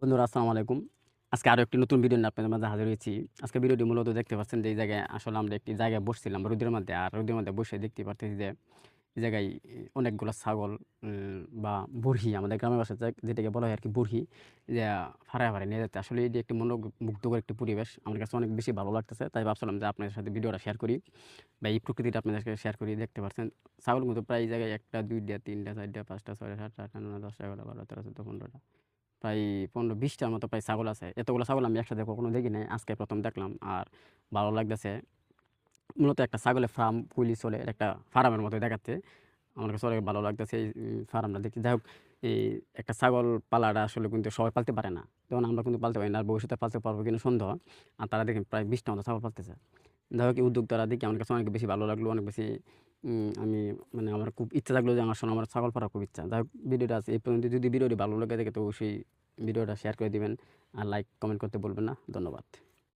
বন্ধুরা আসসালামু আলাইকুম। আজকে আরো একটি নতুন ভিডিও নিয়ে আপনাদের মাঝে হাজির হয়েছি। আজকে ভিডিওটি মূলত দেখতে পাচ্ছেন যে এই জায়গায় আসলে আমরা একটি জায়গায় বসছিলাম রোদের মধ্যে। আর রোদের মধ্যে বসে দেখতে পারতেছি যে এই জায়গায় অনেকগুলা ছাগল বা বুড়হি আমাদের গ্রামের ভাষায় যেটাকে বলা হয় আরকি বুড়হি যে ফাড়ায়, ফাড়ায় নিয়ে যাচ্ছে। আসলে এটি একটি মুগ্ধকর একটি পরিবেশ। আমার কাছে অনেক বেশি ভালো লাগতেছে। তাই ভাবছিলাম যে আপনাদের সাথে ভিডিওটা শেয়ার করি বা এই প্রকৃতিটা আপনাদের সাথে শেয়ার করি। দেখতে পাচ্ছেন ছাগল কিন্তু প্রায় এই জায়গায় ১ টা, ২ টা, ৩ টা, ৪ টা, ৫ টা, ৬ টা, ৭ টা, ৮ টা, ৯ টা, ১০ টা, ১১ টা, ১২ টা, ১৩ টা, ১৪ টা, ১৫ টা। প্রায় ১৫-২০ টার মতো প্রায় ছাগল আছে। এতগুলো ছাগল আমি একসাথে কখনো দেখি নাই। আজকে ১ম দেখলাম। আর ভালো লাগতেছে। মূলত একটা ছাগলের ফার্ম খুললে চলে। এটা একটা ফার্মের মতোই দেখাচ্ছে। আমার কাছে অনেক ভালো লাগতেছে এই ফার্মটা দেখতে। যাই হোক, এই একটা ছাগল পালাটা আসলে কিন্তু সবাই পালতে পারে না। যেমন আমরা কিন্তু পালতে পারি না। আর ভবিষ্যতে পালতে পারবো কিনা সন্দেহ। আর তারা দেখেন প্রায় ২০ টা মতো ছাগল পালতেছে। যাই হোক, এই উদ্যোক্তারা দেখে আমার কাছে অনেক বেশি ভালো লাগলো। অনেক বেশি আমি মানে আমার খুব ইচ্ছা থাকলো যে আসলে আমার ছাগল পালার খুব ইচ্ছা। যাই হোক, ভিডিওটা আজ এই পর্যন্ত। যদি ভিডিওটি ভালো লেগে থাকে তো অবশ্যই ভিডিওটা শেয়ার করে দিবেন। আর লাইক, কমেন্ট করতে ভুলবেন না। ধন্যবাদ।